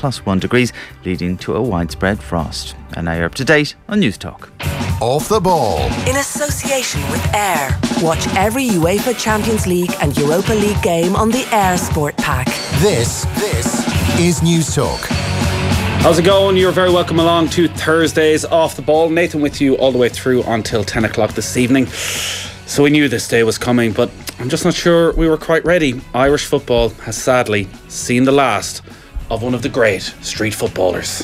+1 degrees, leading to a widespread frost. And now you're up to date on News Talk. Off the Ball. In association with Air. Watch every UEFA Champions League and Europa League game on the Air Sport Pack. This is News Talk. How's it going? You're very welcome along to Thursday's Off the Ball. Nathan with you all the way through until 10 o'clock this evening. So we knew this day was coming, but I'm just not sure we were quite ready. Irish football has sadly seen the last of one of the great street footballers.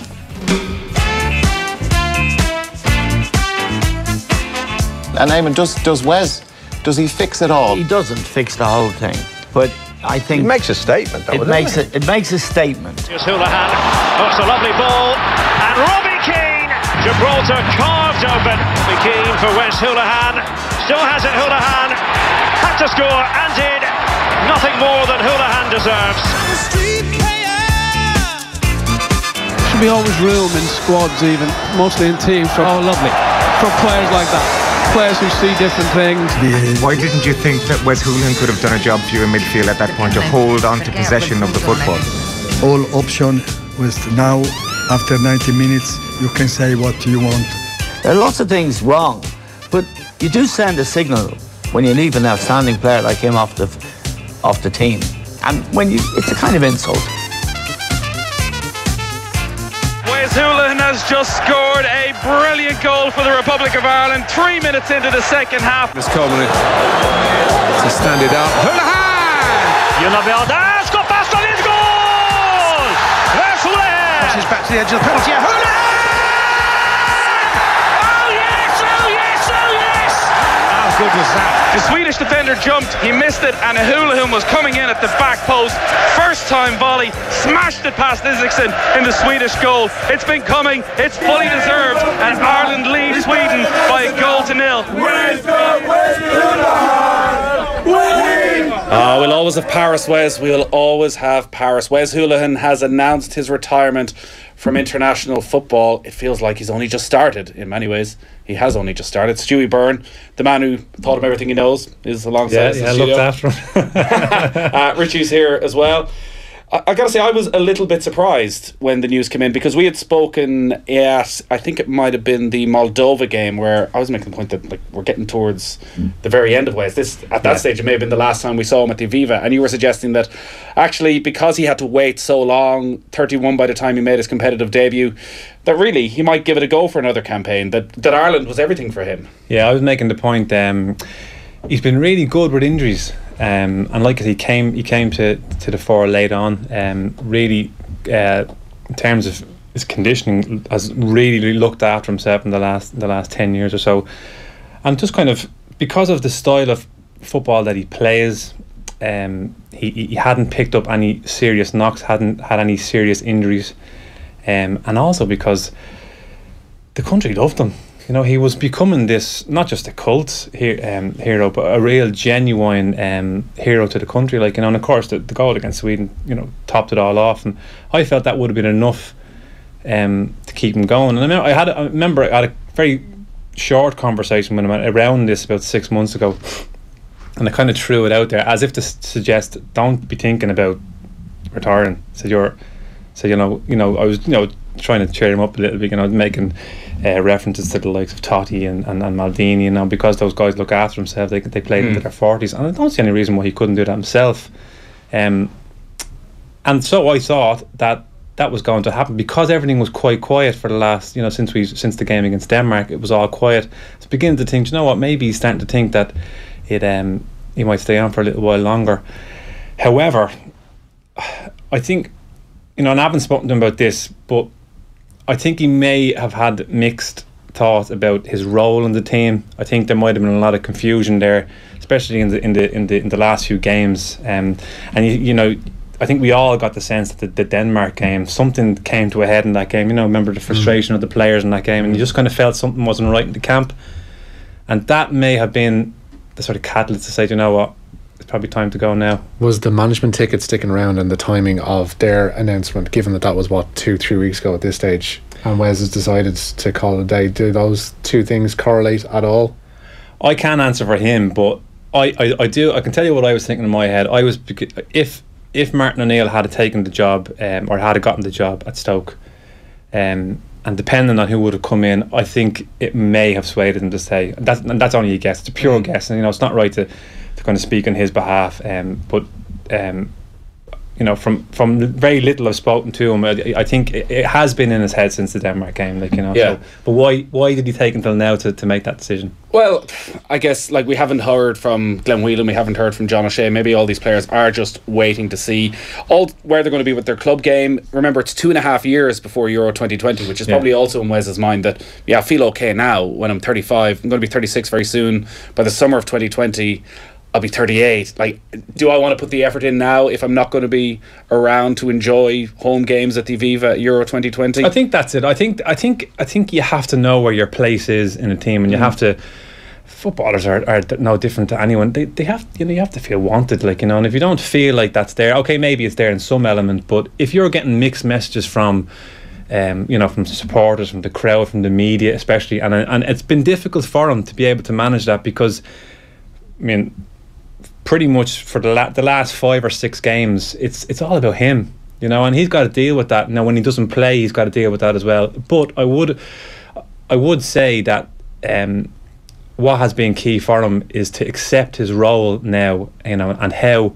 And Eamon, does Wes, does he fix it all? He doesn't fix the whole thing, but I think... It makes a statement, though, doesn't it? It makes a statement. Here's Hoolahan. Oh, it's a lovely ball. And Robbie Keane. Gibraltar carved open. Robbie Keane for Wes Hoolahan. Still has it, Hoolahan. Had to score and did. Nothing more than Hoolahan deserves. Should be always room in squads, even, mostly in teams. For players like that. Players who see different things. Why didn't you think that Wes Hoolahan could have done a job for you in midfield at that point to hold on to possession of the football? All option was now, after 90 minutes, you can say what you want. There are lots of things wrong, but you do send a signal when you leave an outstanding player like him off the team. And when it's a kind of insult. Wes Hoolahan has just scored a brilliant goal for the Republic of Ireland 3 minutes into the second half. It's Coleman to stand it out. Hoolahan! You'll not be on there. Scott Baston is goal! Wes Hoolahan! Passes back to the edge of the penalty. Hoolahan! Oh yes! Oh yes! Oh yes! How good was that? The Swedish defender jumped, he missed it, and Hoolahan was coming in at the back post. First time volley, smashed it past Isaacson in the Swedish goal. It's been coming, it's fully deserved, and Ireland leads Sweden by 1-0. We'll always have Paris, Wes. We'll always have Paris. Wes Hoolahan has announced his retirement from international football. It feels like he's only just started in many ways. He has only just started. Stuey Byrne, the man who taught him everything he knows, is alongside us in the studio. Looked after him. Richie's here as well. I gotta say, I was a little bit surprised when the news came in, because we had spoken at, I think it might have been the Moldova game, where I was making the point that we're getting towards the very end of Wes. At that stage, it may have been the last time we saw him at the Aviva, and you were suggesting that actually, because he had to wait so long, 31 by the time he made his competitive debut, that really he might give it a go for another campaign, that Ireland was everything for him. Yeah, I was making the point, he's been really good with injuries. And like he came to the fore late on. Really, in terms of his conditioning, has really looked after himself in the last 10 years or so. And just kind of because of the style of football that he plays, he hadn't picked up any serious knocks, hadn't had any serious injuries, and also because the country loved him. You know, he was becoming this, not just a cult hero, but a real genuine hero to the country. And of course, the goal against Sweden, topped it all off. And I felt that would have been enough to keep him going. And I remember I had a very short conversation with him around this about 6 months ago, and I kind of threw it out there as if to suggest, don't be thinking about retiring. I was trying to cheer him up a little bit, making references to the likes of Totti and Maldini, because those guys look after themselves, they played into their 40s, and I don't see any reason why he couldn't do that himself. And so I thought that was going to happen, because everything was quite quiet for the last, since the game against Denmark. It was all quiet. I was beginning to think, maybe he's starting to think that he might stay on for a little while longer. However, I think, and I haven't spoken to him about this, but I think he may have had mixed thoughts about his role in the team. I think there might have been a lot of confusion there, especially in the last few games. And I think we all got the sense that the Denmark game, something came to a head in that game. Remember the frustration of the players in that game, and you just kind of felt something wasn't right in the camp, and that may have been the sort of catalyst to say, it's probably time to go now. Was the management ticket sticking around and the timing of their announcement, given that was 2-3 weeks ago at this stage, and Wes has decided to call it a day? Do those two things correlate at all? I can't answer for him, but I do. I can tell you what I was thinking in my head. If if Martin O'Neill had taken the job or had gotten the job at Stoke, and depending on who would have come in, I think it may have swayed him to say that's only a guess. It's a pure guess, and it's not right to kind of speak on his behalf. But from very little I've spoken to him, I think it has been in his head since the Denmark game. So, but why did he take until now to make that decision? Well, I guess we haven't heard from Glenn Whelan, we haven't heard from John O'Shea. Maybe all these players are just waiting to see where they're going to be with their club game. Remember, it's 2.5 years before Euro 2020, which is probably also in Wes's mind that I feel okay now when I'm 35. I'm going to be 36 very soon. By the summer of 2020, I'll be 38. Do I want to put the effort in now if I'm not going to be around to enjoy home games at the Aviva Euro 2020? I think that's it. I think you have to know where your place is in a team, and you have to. Footballers are no different to anyone. They have you have to feel wanted, and if you don't feel like that's there, okay, maybe it's there in some element, but if you're getting mixed messages from from supporters, from the crowd, from the media especially, and it's been difficult for him to be able to manage that, because pretty much for the last 5 or 6 games, it's all about him, and he's got to deal with that. Now, when he doesn't play, he's got to deal with that as well. But I would say that what has been key for him is to accept his role now, and how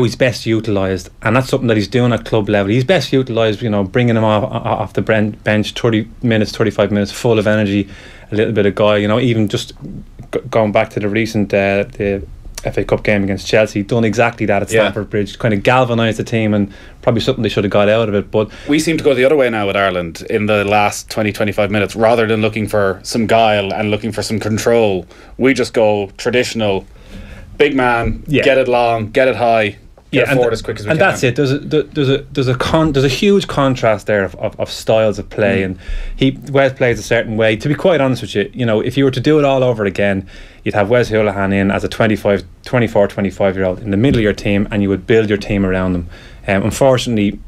he's best utilised, and that's something that he's doing at club level. He's best utilised, bringing him off the bench 30 minutes, 35 minutes, full of energy, a little bit of guy, even just going back to the recent the FA Cup game against Chelsea, done exactly that at Stamford Bridge, kind of galvanised the team, and probably something they should have got out of it. But we seem to go the other way now with Ireland in the last 20-25 minutes. Rather than looking for some guile and looking for some control, we just go traditional, big man, get it long, get it high, get forward as quick as we can. And that's it. There's a huge contrast there of styles of play, and Wes plays a certain way. To be quite honest with you, if you were to do it all over again, you'd have Wes Hoolahan in as a 24, 25-year-old in the middle of your team, and you would build your team around them. Unfortunately,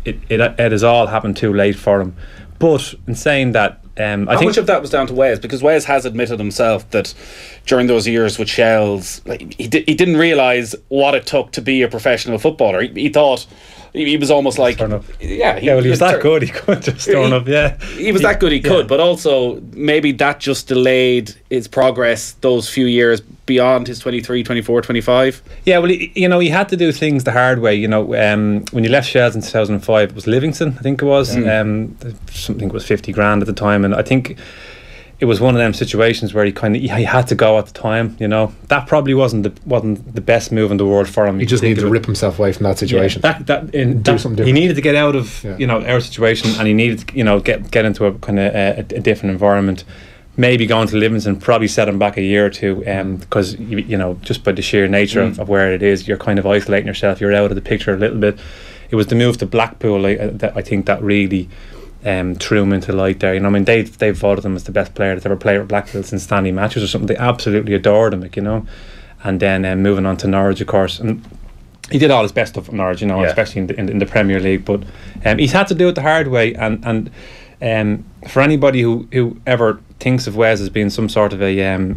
it has all happened too late for him. But in saying that, I think much of that was down to Wes, because Wes has admitted himself that during those years with Shells, he didn't realise what it took to be a professional footballer. He thought he was almost like, he was that good, he could just turn up. He was that good, he could, but also maybe that just delayed his progress those few years beyond his 23, 24, 25. Yeah, well, he had to do things the hard way. When you left Shells in 2005, it was Livingston, I think it was. Something was 50 grand at the time, and I think it was one of them situations where he had to go at the time. That probably wasn't the best move in the world for him. He just needed to rip himself away from that situation. Do something different. He needed to get out of our situation, and he needed to get into a kind of a different environment. Maybe going to Livingston probably set him back a year or two, because just by the sheer nature of where it is, you're kind of isolating yourself. You're out of the picture a little bit. It was the move to Blackpool I think that really threw him into light there. They've voted him as the best player that's ever played at Blackpool since Stanley Matthews or something. They absolutely adored him, and then moving on to Norwich, of course, and he did all his best stuff at Norwich, especially in the Premier League. But he's had to do it the hard way, and for anybody who ever thinks of Wes as being some sort of a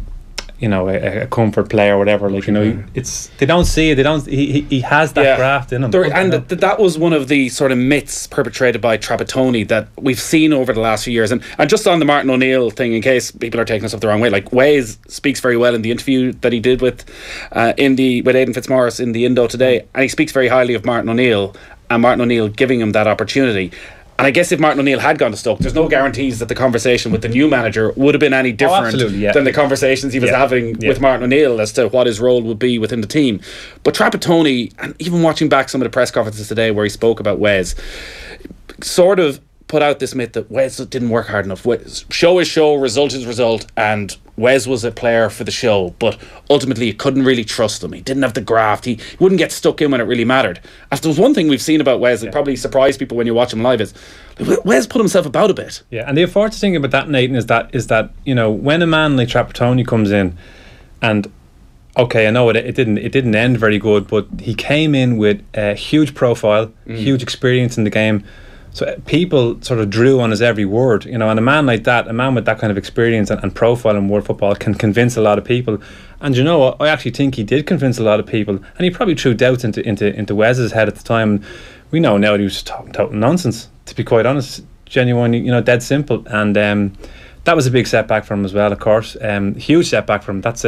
comfort player or whatever, they don't see it. He has that graft in him. That was one of the sort of myths perpetrated by Trapattoni that we've seen over the last few years. And just on the Martin O'Neill thing, in case people are taking us up the wrong way, Wes speaks very well in the interview that he did with Aidan Fitzmaurice in the Indo today, and he speaks very highly of Martin O'Neill and Martin O'Neill giving him that opportunity. And I guess if Martin O'Neill had gone to Stoke, there's no guarantees that the conversation with the new manager would have been any different than the conversations he was having with Martin O'Neill as to what his role would be within the team. But Trapattoni, and even watching back some of the press conferences today where he spoke about Wes, sort of put out this myth that Wes didn't work hard enough. Show is show, result is result, and Wes was a player for the show, but ultimately you couldn't really trust him. He didn't have the graft. He wouldn't get stuck in when it really mattered. If there was one thing we've seen about Wes that probably surprised people when you watch him live, is Wes put himself about a bit. Yeah, and the unfortunate thing about that, Nathan, is that when a man like Trapattoni comes in, and okay, I know it didn't end very good, but he came in with a huge profile, huge experience in the game, So people sort of drew on his every word, you know, and a man like that, a man with that kind of experience and profile in world football can convince a lot of people. And you know what, I actually think he did convince a lot of people, and he probably threw doubts into Wes's head at the time. We know now that he was talking total nonsense, to be quite honest, genuinely, you know, dead simple. And that was a big setback for him as well, of course. Huge setback for him. That's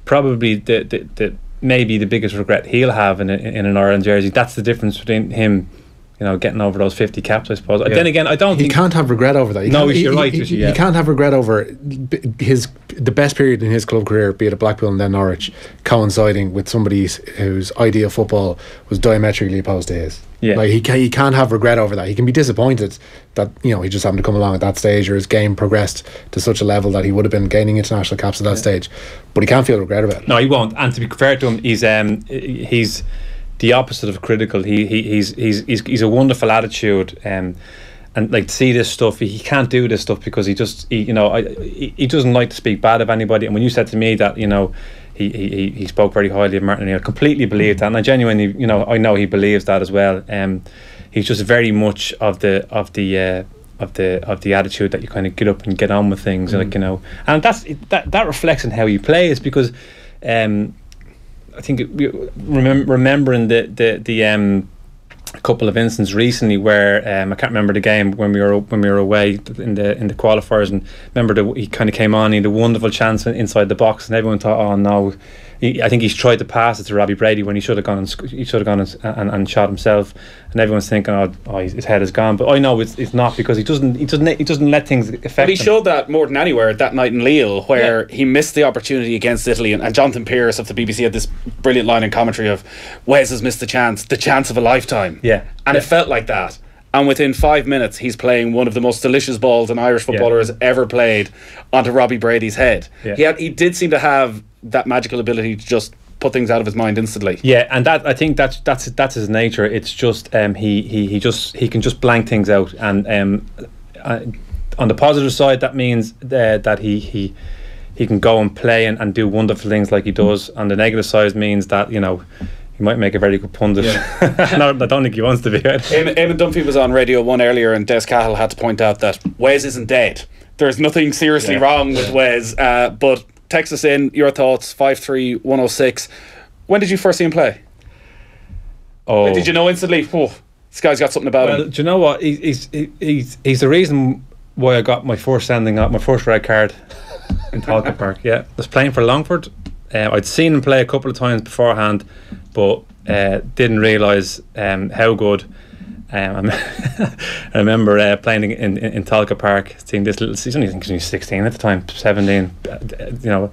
probably the maybe the biggest regret he'll have in an Ireland jersey. That's the difference between him, you know, getting over those 50 caps, I suppose. Then again, I don't think he can't have regret over that. You're right. Richie, he can't have regret over the best period in his club career, be it at Blackpool and then Norwich, coinciding with somebody whose idea of football was diametrically opposed to his. Yeah. Like he can't have regret over that. He can be disappointed that, you know, he just happened to come along at that stage, or his game progressed to such a level that he would have been gaining international caps at that stage. But he can't feel regret about it. No, he won't. And to be fair to him, he's the opposite of critical. He's a wonderful attitude, and like, to see this stuff, he can't do this stuff because he doesn't like to speak bad of anybody. And when you said to me that, you know, he spoke very highly of Martin O'Neill, I completely believe that, and I genuinely, you know, I know he believes that as well. He's just very much of the attitude that you kind of get up and get on with things, like, you know, and that reflects in how he plays, because I think remembering the a couple of instances recently where I can't remember the game when we were away in the qualifiers, and remember he kind of came on, he had a wonderful chance inside the box, and everyone thought, oh no, I think he's tried to pass it to Robbie Brady when he should have gone and shot himself, and everyone's thinking, oh his head is gone. But I know it's not, because he doesn't let things affect him. But he showed that more than anywhere that night in Lille, where he missed the opportunity against Italy, and Jonathan Pearce of the BBC had this brilliant line in commentary of, Wes has missed the chance of a lifetime. Yeah. And it felt like that. And within 5 minutes, he's playing one of the most delicious balls an Irish footballer has ever played onto Robbie Brady's head. Yeah. He did seem to have that magical ability to just put things out of his mind instantly. Yeah, and that, I think that's his nature. It's just he can just blank things out, and on the positive side, that means that he can go and play and do wonderful things like he does. On the negative side means that, you know, he might make a very good pundit. No, I don't think he wants to be. Eamon Dunphy was on Radio 1 earlier, and Des Cahill had to point out that Wes isn't dead. There's nothing seriously wrong with Wes, but text us in your thoughts, 53106. When did you first see him play? Oh, did you know instantly, oh, this guy's got something about him? Do you know what? He's the reason why I got my first sending up, my first red card in Talca Park. Yeah, I was playing for Longford. I'd seen him play a couple of times beforehand, but didn't realise how good. I remember playing in Talca Park, seeing this little. I think he was 16 at the time, 17, you know,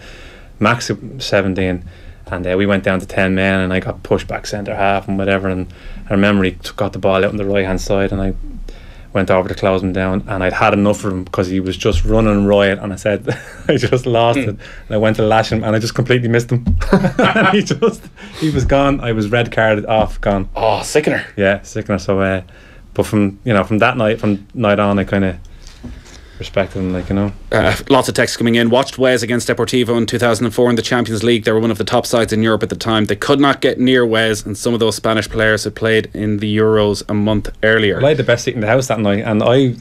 max 17, and we went down to 10 men, and I got pushed back centre half and whatever. And I remember he got the ball out on the right hand side, and I went over to close him down, and I'd had enough of him because he was just running riot, and I said I just lost it, and I went to lash him, and I just completely missed him. And he was gone. I was red carded off, gone. Oh, sickener. Yeah, sickener. So but from that night on, I kind of respected him, like, you know. Lots of texts coming in. Watched Wes against Deportivo in 2004 in the Champions League. They were one of the top sides in Europe at the time. They could not get near Wes and some of those Spanish players had played in the Euros a month earlier. Well, I had the best seat in the house that night, and I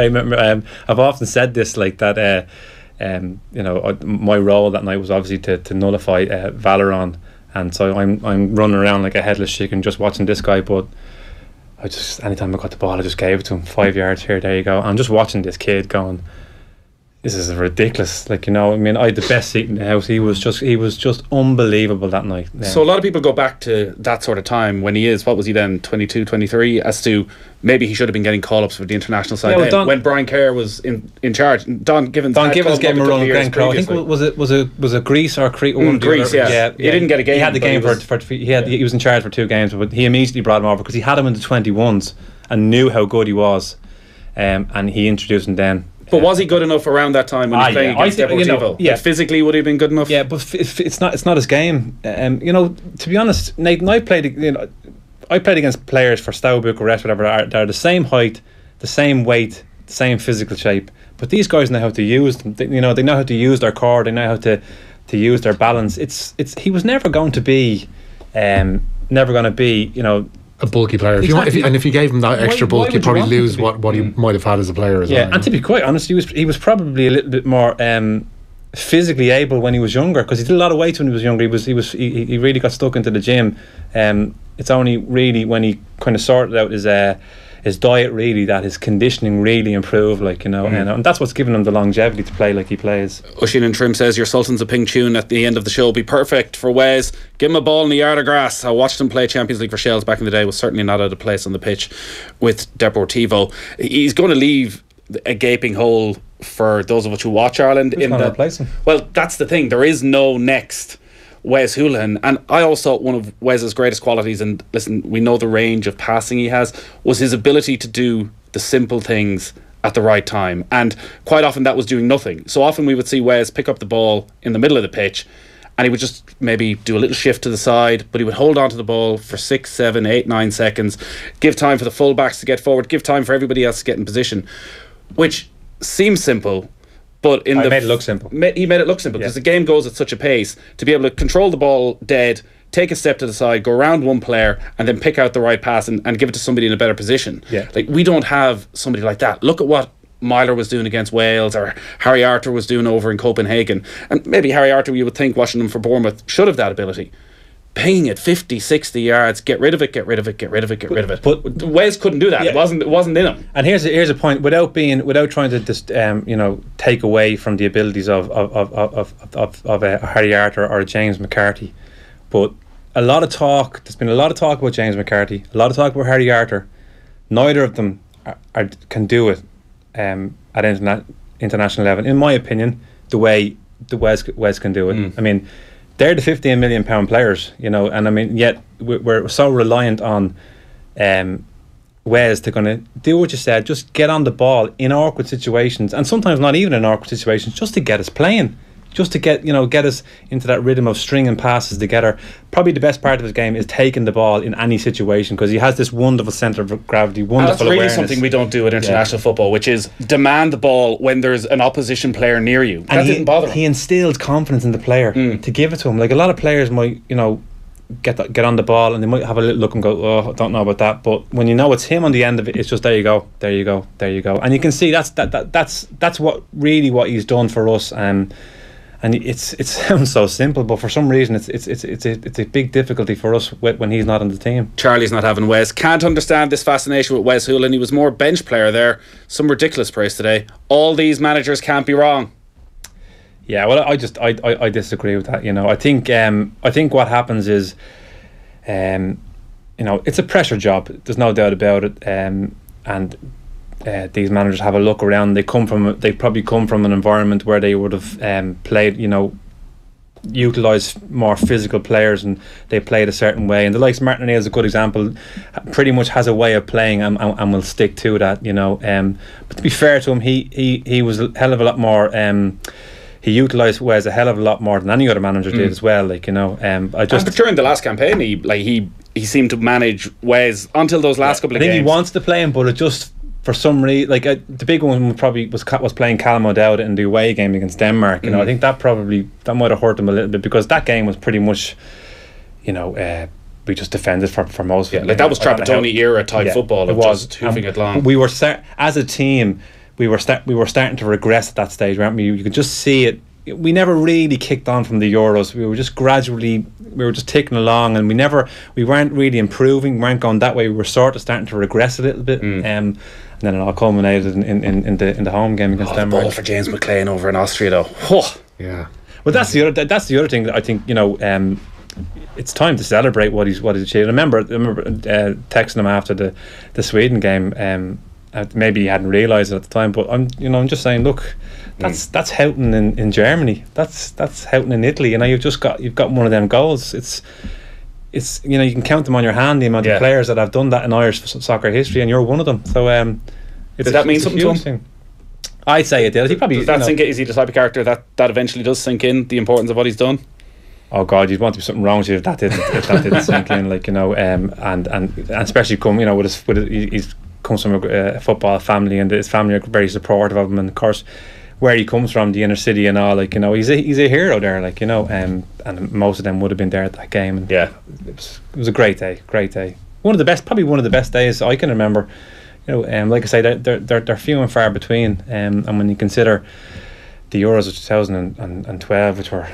remember, I've often said this, like, that you know, my role that night was obviously to nullify Valeron, and so I'm running around like a headless chicken just watching this guy, but I just, anytime I got the ball, I just gave it to him. 5 yards here, there you go. I'm just watching this kid going, this is ridiculous. Like, you know, I mean, I had the best seat in the house. He was just unbelievable that night. Yeah. So a lot of people go back to that sort of time when he is, what was he then, 22, 23, as to maybe he should have been getting call-ups for the international side when Brian Kerr was in charge. Don Givens gave him a run of Glen Crow. I think was it Greece or Crete? Greece, yeah. He didn't get a game. He had the game he was in charge for 2 games, but he immediately brought him over because he had him in the 21s and knew how good he was, and he introduced him then. But was he good enough around that time when he was playing against Deportivo? You know, like, physically, would he have been good enough? Yeah, but it's not his game. You know, to be honest, Nathan, I played against players for Steaua Bucharest, whatever. They're the same height, the same weight, the same physical shape. But these guys know how to use them. They know how to use their core. They know how to use their balance. He was never going to be, you know, a bulky player. Exactly. If you gave him that extra bulk, you'd probably lose what he might have had as a player as well. And to be quite honest, he was probably a little bit more physically able when he was younger, because he did a lot of weights when he was younger. He really got stuck into the gym. It's only really when he kind of sorted out his diet really that his conditioning really improved, and that's what's given him the longevity to play like he plays. Oisin Trim says your Sultans of Ping tune at the end of the show be perfect for Wes. Give him a ball in the yard of grass. I watched him play Champions League for Shells back in the day. Was certainly not out of place on the pitch with Deportivo. He's going to leave a gaping hole for those of us who watch Ireland. Who's going to replace him? Well, that's the thing. There is no next Wes Hoolahan, and I also thought one of Wes's greatest qualities, and listen, we know the range of passing he has, was his ability to do the simple things at the right time, and quite often that was doing nothing. So often we would see Wes pick up the ball in the middle of the pitch and he would just maybe do a little shift to the side, but he would hold on to the ball for 6, 7, 8, 9 seconds, give time for the fullbacks to get forward, give time for everybody else to get in position, which seems simple. But he made it look simple. He made it look simple because the game goes at such a pace to be able to control the ball dead, take a step to the side, go around one player, and then pick out the right pass and give it to somebody in a better position. Like, we don't have somebody like that. Look at what Myler was doing against Wales, or Harry Arter was doing over in Copenhagen. And maybe Harry Arter, you would think, watching him for Bournemouth, should have that ability. Ping it 50, 60 yards, get rid of it. But Wes couldn't do that. It wasn't in him. And here's a point, without trying to just take away from the abilities of Harry Arter or James McCarthy, but there's been a lot of talk about James McCarthy, a lot of talk about Harry Arter. Neither of them can do it at international level, in my opinion, the way the Wes can do it. I mean, they're the £15 million players, and I mean, yet we're so reliant on Wes to kind of do what you said, just get on the ball in awkward situations, and sometimes not even in awkward situations, just to get us playing, just to get us into that rhythm of stringing passes together. Probably the best part of his game is taking the ball in any situation, because he has this wonderful centre of gravity, wonderful awareness. That's really something we don't do at international football, which is demand the ball when there's an opposition player near you. That didn't bother him. He instills confidence in the player to give it to him. Like, a lot of players might, get on the ball and they might have a little look and go, oh, I don't know about that. But when you know it's him on the end of it, it's just there you go. And you can see that's what he's done for us. And it sounds so simple, but for some reason it's a big difficulty for us when he's not on the team. Charlie's not having Wes. Can't understand this fascination with Wes Hoolahan. He was more bench player there. Some ridiculous praise today. All these managers can't be wrong. Yeah, well, I disagree with that. I think what happens is, it's a pressure job. There's no doubt about it. And these managers have a look around. They probably come from an environment where they would have played, utilised more physical players, and they played a certain way. And the likes of Martin O'Neill is a good example. Pretty much has a way of playing and will stick to that. But to be fair to him, he was a hell of a lot more. He utilised Wes a hell of a lot more than any other manager did as well. But during the last campaign, he seemed to manage Wes until those last couple of games. I think he wants to play him, but it just, for some reason, the big one probably was playing Callum O'Dowd in the away game against Denmark. I think that might have hurt him a little bit, because that game was pretty much, we just defended for most of it. That was Trapattoni era type football. It was just hoofing it long. We were as a team. We were starting to regress at that stage, weren't we? You could just see it. We never really kicked on from the Euros. We were just ticking along, and we weren't really improving. We weren't going that way. We were sort of starting to regress a little bit. And then it all culminated in the home game against Denmark. The ball for James McLean over in Austria, though. Yeah. Well, that's the other thing that I think, it's time to celebrate what he's achieved. I remember texting him after the Sweden game. Maybe he hadn't realised it at the time, but I'm just saying, look, that's Houghton in Germany, that's Houghton in Italy. You've got one of them goals. It's you can count them on your hand, the amount of players that have done that in Irish soccer history, and you're one of them. So did that mean something to him? I'd say it did. He probably, does that sink in? Is he the type of character that eventually does sink in, the importance of what he's done? Oh God, you'd want to be something wrong with you if that didn't sink in, and especially he's comes from a football family, and his family are very supportive of him, and of course where he comes from, the inner city and all, he's a hero there, and most of them would have been there at that game, and it was a great day. probably one of the best days I can remember. Like I say, they're few and far between, and when you consider the Euros of 2012, which were,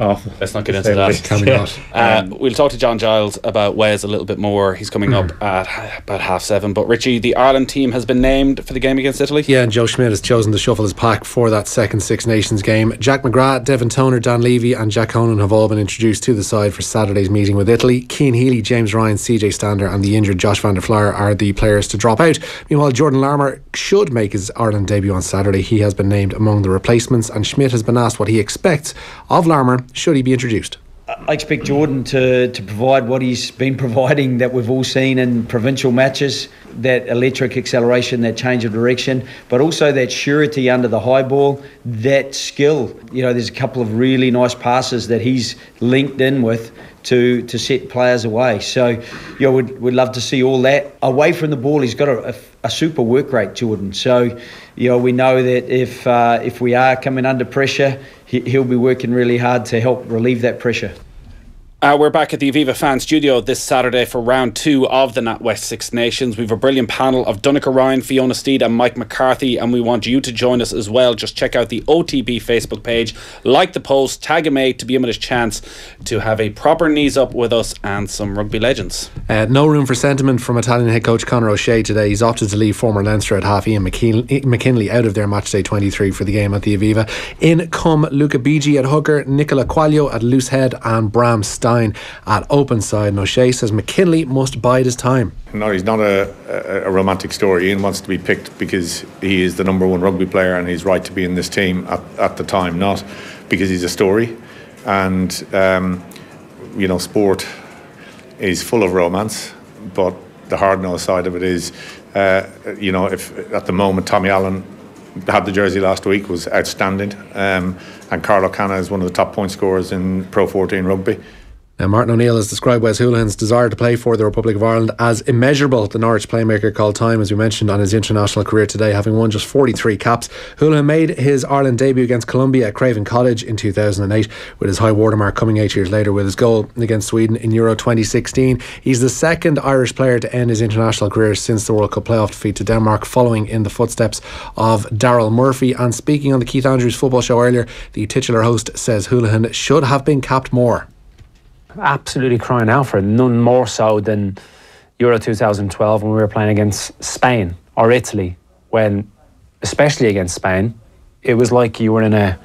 awful. Let's not get into that. We'll talk to John Giles about Wes a little bit more. He's coming up at about 7:30. But Richie, the Ireland team has been named for the game against Italy. Yeah, and Joe Schmidt has chosen to shuffle his pack for that second Six Nations game. Jack McGrath, Devin Toner, Dan Levy and Jack Honan have all been introduced to the side for Saturday's meeting with Italy. Cian Healy, James Ryan, CJ Stander and the injured Josh van der Flier are the players to drop out. Meanwhile, Jordan Larmour should make his Ireland debut on Saturday. He has been named among the replacements, and Schmidt has been asked what he expects of Larmour should he be introduced. I expect Jordan to provide what he's been providing that we've all seen in provincial matches, that electric acceleration, that change of direction, but also that surety under the high ball, that skill. There's a couple of really nice passes that he's linked in with to set players away. So, we'd love to see all that. Away from the ball, he's got a super work rate, Jordan. So, we know that if we are coming under pressure, he'll be working really hard to help relieve that pressure. We're back at the Aviva Fan Studio this Saturday for round 2 of the NatWest Six Nations. We have a brilliant panel of Donncha Ryan, Fiona Steed and Mike McCarthy, and we want you to join us as well. Just check out the OTB Facebook page, like the post, tag a mate to be in with his chance to have a proper knees up with us and some rugby legends. No room for sentiment from Italian head coach Conor O'Shea today. He's opted to leave former Leinster at half Ian McKinley out of their matchday 23 for the game at the Aviva. In come Luca Bigi at hooker, Nicola Quaglio at loose head and Bram Stein at open side. And O'Shea says McKinley must bide his time. No, he's not a romantic story. Ian wants to be picked because he is the number one rugby player and he's right to be in this team at the time, not because he's a story. And sport is full of romance, but the hard-nosed side of it is if at the moment Tommy Allen had the jersey last week, was outstanding, and Carlo Canna is one of the top point scorers in Pro 14 rugby. Now, Martin O'Neill has described Wes Hoolahan's desire to play for the Republic of Ireland as immeasurable. The Norwich playmaker called time, as we mentioned, on his international career today, having won just 43 caps. Hoolahan made his Ireland debut against Colombia at Craven Cottage in 2008, with his high watermark coming 8 years later with his goal against Sweden in Euro 2016. He's the second Irish player to end his international career since the World Cup playoff defeat to Denmark, following in the footsteps of Daryl Murphy. And speaking on the Keith Andrews football show earlier, the titular host says Hoolahan should have been capped more. Absolutely crying out for it. None more so than Euro 2012 when we were playing against Spain or Italy, when, especially against Spain, it was like you were in a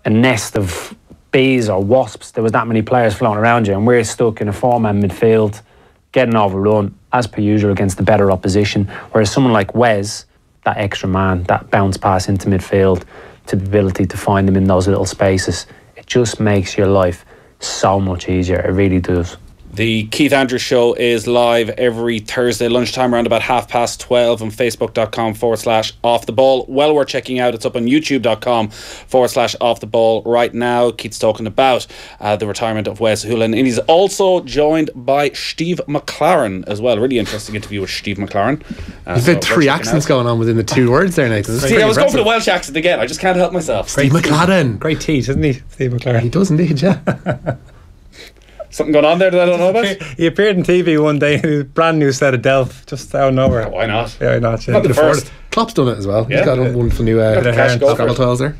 nest of bees or wasps. There was that many players floating around you, and we're stuck in a four-man midfield, getting overrun, as per usual, against the better opposition. Whereas someone like Wes, that extra man, that bounce pass into midfield, to the ability to find them in those little spaces, it just makes your life so much easier. It really does. The Keith Andrews Show is live every Thursday lunchtime around about 12:30 on facebook.com/offtheball. Well worth checking out. It's up on youtube.com/offtheball right now. Keith's talking about the retirement of Wes Hoolahan, and he's also joined by Steve McLaren as well. Really interesting interview with Steve McLaren. You've had 3 accents going on within the 2 words there, Nathan. See, I was going for the Welsh accent again. I just can't help myself. Steve McLaren. Great teeth, isn't he, Steve McLaren? He does indeed, yeah. Something going on there that I don't know about? He appeared on TV one day in a brand new set of Delph, just out of nowhere. Why not? Yeah, why not? Yeah. Not the first. Klopp's done it as well. Yeah. He's got a wonderful new Scotland tiles there.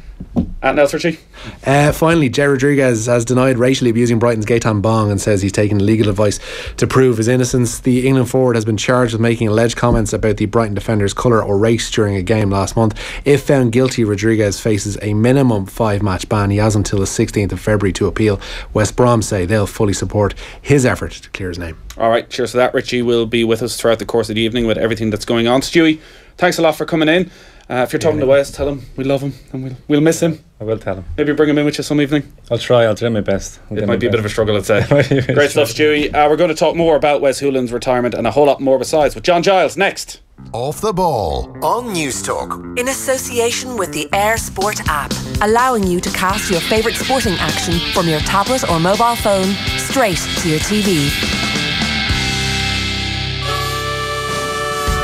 And else, Richie? Finally, Jay Rodriguez has denied racially abusing Brighton's Gaetan Bong and says he's taken legal advice to prove his innocence. The England forward has been charged with making alleged comments about the Brighton defender's colour or race during a game last month. If found guilty, Rodriguez faces a minimum 5-match ban. He has until the 16th of February to appeal. West Brom say they'll fully support his effort to clear his name. Alright, cheers to that. Richie will be with us throughout the course of the evening with everything that's going on. Stewie, thanks a lot for coming in. If you're talking to Wes, tell him we love him and we'll miss him. I will tell him. Maybe bring him in with you some evening. I'll try my best. It might be a bit of a struggle, I'd say. Great stuff, Stewie. We're going to talk more about Wes Hoolahan's retirement and a whole lot more besides with John Giles next. Off the Ball on News Talk. In association with the Air Sport app, allowing you to cast your favourite sporting action from your tablet or mobile phone straight to your TV.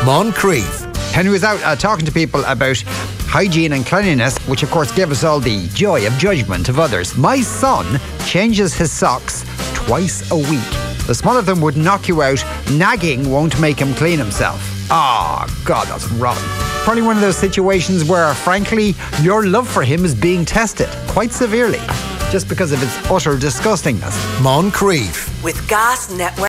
Moncrief. Henry was out talking to people about hygiene and cleanliness, which of course gave us all the joy of judgment of others. My son changes his socks twice a week. The small of them would knock you out. Nagging won't make him clean himself. Ah, God, that's rotten. Probably one of those situations where, frankly, your love for him is being tested quite severely, just because of its utter disgustingness. Moncrief. With Gas Network.